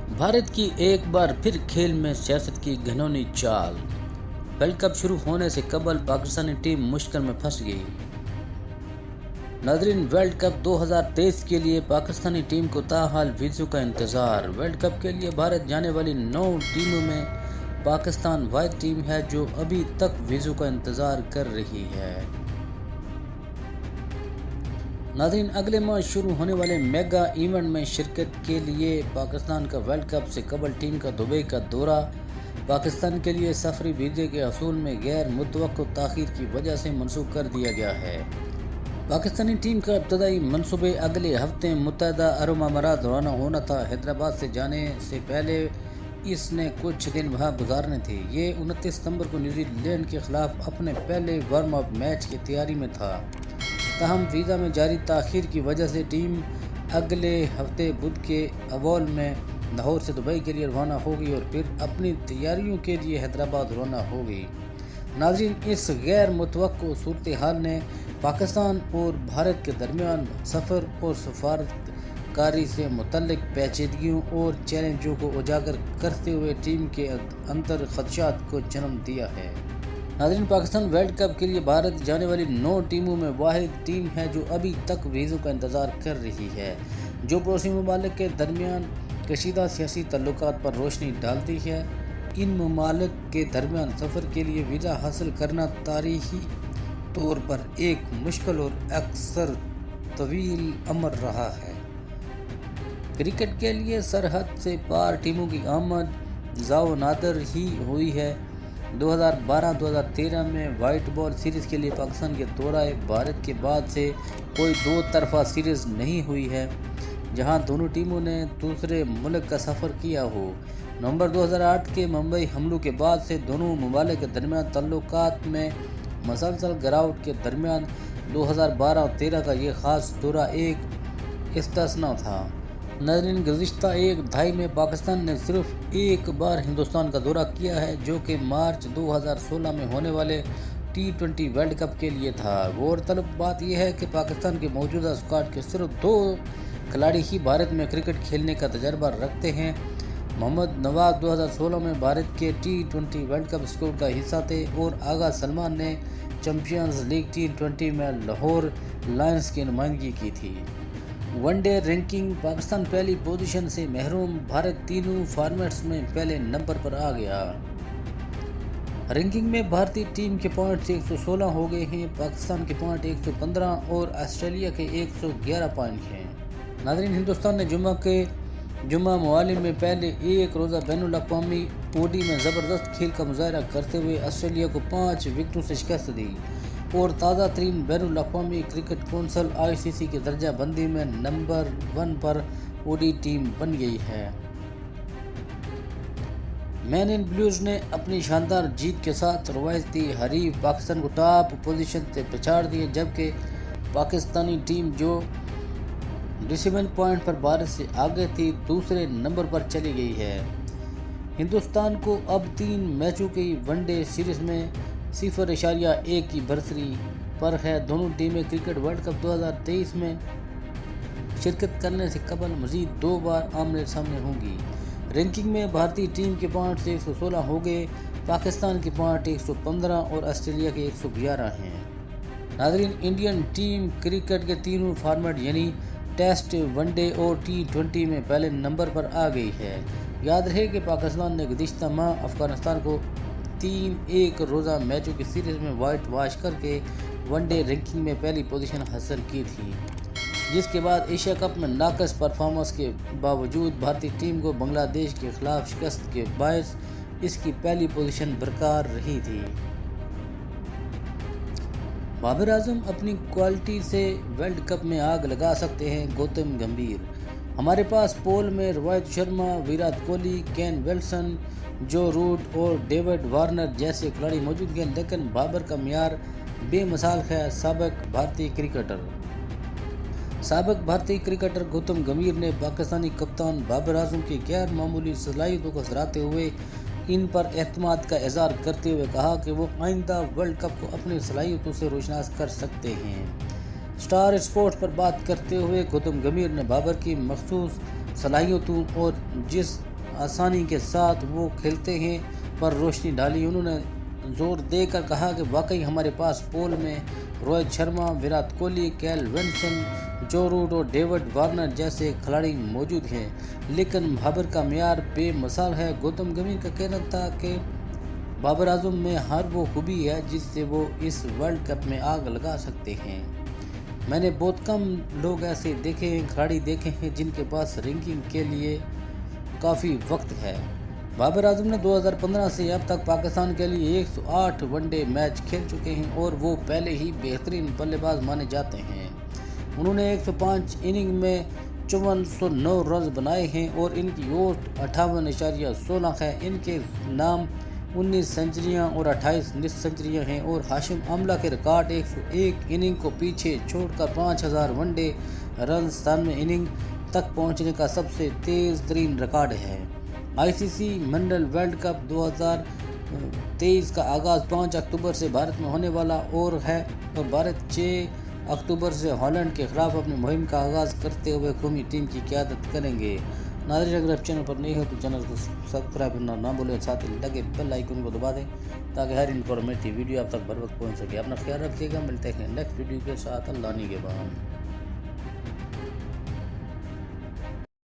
भारत की एक बार फिर खेल में सियासत की घिनौनी चाल। वर्ल्ड कप शुरू होने से कबल पाकिस्तानी टीम मुश्किल में फंस गई। नाज़रीन, वर्ल्ड कप 2023 के लिए पाकिस्तानी टीम को ताहाल वीज़ों का इंतज़ार। वर्ल्ड कप के लिए भारत जाने वाली 9 टीमों में पाकिस्तान वाहिद टीम है जो अभी तक वीज़ों का इंतज़ार कर रही है। नाज़रीन, अगले माह शुरू होने वाले मेगा इवेंट में शिरकत के लिए पाकिस्तान का वर्ल्ड कप से कबल टीम का दुबई का दौरा पाकिस्तान के लिए सफरी वीज़े के हसूल में गैर मुतवक्को ताख़ीर की वजह से मनसूख कर दिया गया है। पाकिस्तानी टीम का इब्तदाई मंसूबे अगले हफ्ते मुत्तहदा अरब अमारात रवाना होना था। हैदराबाद से जाने से पहले इसने कुछ दिन वहां गुजारने थे। ये 29 सितंबर को न्यूजीलैंड के खिलाफ अपने पहले वार्म अप मैच की तैयारी में था। ताहम वीज़ा में जारी ताख़ीर की वजह से टीम अगले हफ्ते बुध के अव्वल में लाहौर से दुबई के लिए रवाना होगी और फिर अपनी तैयारियों के लिए हैदराबाद रवाना होगी। नाज़रीन, इस गैर मुतवक्को सूरत हाल ने पाकिस्तान और भारत के दरमियान सफ़र और सफारतकारी से मुतल्लिक पेचीदगियों और चैलेंजों को उजागर करते हुए टीम के अंदर खदशात को जन्म दिया है। नाज़रीन, पाकिस्तान वर्ल्ड कप के लिए भारत जाने वाली 9 टीमों में वाहिद टीम है जो अभी तक वीज़ों का इंतज़ार कर रही है, जो पड़ोसी ममालिक के दरमियान कशीदा सियासी तल्लुकात पर रोशनी डालती है। इन ममालिक के दरमियान सफ़र के लिए वीज़ा हासिल करना तारीखी तौर पर एक मुश्किल और अक्सर तवील अमर रहा है। क्रिकेट के लिए सरहद से पार टीमों की आमद ज़ाओ नादर ही हुई है। 2012-2013 में वाइट बॉल सीरीज़ के लिए पाकिस्तान के दौरा भारत के बाद से कोई दो तरफा सीरीज़ नहीं हुई है जहां दोनों टीमों ने दूसरे मुल्क का सफ़र किया हो। नवंबर 2008 के मुंबई हमलों के बाद से दोनों ममालिक के दरमियान तल्लुकात में मसलसल गिरावट के दरमियान 2012 और 13 का ये ख़ास दौरा एक इस्तिस्ना था। नाज़रीन, गुज़िश्ता एक दहाई में पाकिस्तान ने सिर्फ एक बार हिंदुस्तान का दौरा किया है जो कि मार्च 2016 में होने वाले T20 वर्ल्ड कप के लिए था। गौरतलब बात यह है कि पाकिस्तान के मौजूदा स्क्वाड के सिर्फ 2 खिलाड़ी ही भारत में क्रिकेट खेलने का तजर्बा रखते हैं। मोहम्मद नवाज 2016 में भारत के T20 वर्ल्ड कप स्क्वाड का हिस्सा थे और आगा सलमान ने चैंपियंस लीग T20 में लाहौर लायंस की नुमाइंदगी की थी। वनडे रैंकिंग पाकिस्तान पहली पोजीशन से महरूम, भारत तीनों फॉर्मेट्स में पहले नंबर पर आ गया। रैंकिंग में भारतीय टीम के पॉइंट्स 116 हो गए हैं, पाकिस्तान के पॉइंट 115 और ऑस्ट्रेलिया के 111 पॉइंट हैं। नाज़रीन, हिंदुस्तान ने जुम्मा मवालिन में पहले एक रोज़ा बैनुल अक़वामी ओडी में ज़बरदस्त खेल का मुज़ाहरा करते हुए ऑस्ट्रेलिया को 5 विकेटों से शिकस्त दी और ताज़ा तरीन बैनुल अक़वामी क्रिकेट कौंसिल ICC की दर्जा बंदी में नंबर 1 पर ओडी टीम बन गई है। मैन इन ब्लूज़ ने अपनी शानदार जीत के साथ रवायती हरीफ पाकिस्तान को टॉप पोजीशन से पछाड़ दिए, जबकि पाकिस्तानी टीम जो रिसीविंग पॉइंट पर भारत से आगे थी दूसरे नंबर पर चली गई है। हिंदुस्तान को अब 3 मैचों की वनडे सीरीज़ में 0.1 की बरतरी पर है। दोनों टीमें क्रिकेट वर्ल्ड कप 2023 में शिरकत करने से कबल मज़ीद 2 बार आमने सामने होंगी। रैंकिंग में भारतीय टीम के पॉइंट 116 हो गए, पाकिस्तान के पॉइंट 115 और ऑस्ट्रेलिया के 111 हैं। नाज़रीन, इंडियन टीम क्रिकेट के तीनों फॉर्मेट यानी टेस्ट, वनडे और T20 में पहले नंबर पर आ गई है। याद रहे कि पाकिस्तान ने गुज़िश्ता माह अफ़गानिस्तान को 3 एक रोज़ा मैचों की सीरीज़ में वाइट वॉश करके वनडे रैंकिंग में पहली पोजीशन हासिल की थी, जिसके बाद एशिया कप में नाक़िस परफॉर्मेंस के बावजूद भारतीय टीम को बांग्लादेश के खिलाफ शिकस्त के बायस इसकी पहली पोजीशन बरकरार रही थी। बाबर आजम अपनी क्वालिटी से वर्ल्ड कप में आग लगा सकते हैं, गौतम गंभीर। हमारे पास पोल में रोहित शर्मा, विराट कोहली, केन विल्सन, जो रूट और डेविड वार्नर जैसे खिलाड़ी मौजूद हैं, लेकिन बाबर का मियार बेमिसाल है। साबिक भारतीय क्रिकेटर गौतम गंभीर ने पाकिस्तानी कप्तान बाबर आजम की गैर मामूली सलाहियतों को सराहते हुए इन पर एतमाद का इज़हार करते हुए कहा कि वो आइंदा वर्ल्ड कप को अपनी सलाहियतों से रोशनास कर सकते हैं। स्टार स्पोर्ट्स पर बात करते हुए गौतम गंभीर ने बाबर की मखसूस सलाहियतों और जिस آسانی کے ساتھ وہ کھیلتے ہیں پر روشنی ڈالی۔ انہوں نے زور دے کر کہا کہ واقعی ہمارے پاس پول میں روہت شرما، وراٹ کوہلی، کیل ولسن، جو روٹ اور ڈیوڈ وارنر جیسے کھلاڑی موجود ہیں، لیکن بابر کا معیار بے مثال ہے۔ گوتم گمبھیر کا کہنا تھا کہ بابر اعظم میں ہر وہ خوبی ہے جس سے وہ اس ورلڈ کپ میں آگ لگا سکتے ہیں۔ میں نے بہت کم لوگ ایسے دیکھے ہیں، کھلاڑی دیکھے ہیں جن کے پاس رینکنگ کے لیے کافی وقت ہے۔ بابر اعظم نے 2015 سے اب تک پاکستان کے لیے 108 ون ڈے میچ کھیل چکے ہیں اور وہ پہلے ہی بہترین بلے باز مانے جاتے ہیں۔ انہوں نے 105 اننگ میں 5409 رنز بنائے ہیں اور ان کی اوسط 58.16 ہے۔ ان کے نام 19 سنچریاں اور 28 نصف سنچریاں ہیں اور ہاشم املہ کے ریکارڈ 101 اننگ کو پیچھے چھوڑ کر 5000 ون ڈے رنز 97 اننگ تک پہنچنے کا سب سے تیز ترین ریکارڈ ہے۔ آئی سی سی منڈل ورلڈ کپ 2023 کا آغاز 5 اکتوبر سے بھارت میں ہونے والا ہے اور بھارت 6 اکتوبر سے ہالینڈ کے خلاف اپنی مہم کا آغاز کرتے ہوئے قومی ٹیم کی قیادت کریں گے۔ ناظرین، اگر آپ چینل پر نہیں ہو تو چینل کو سبسکرائب کرنا نہ بھولیں، ساتھ ہی لگے بیل آئیکن کو دبا دیں تاکہ ہر انفارمیٹیو ویڈیو آپ تک بر وقت پہنچ سکے۔ اپنا خیال رکھیے گا، ملتے ہیں نیکسٹ ویڈیو کے ساتھ۔ اللہ نگہبان۔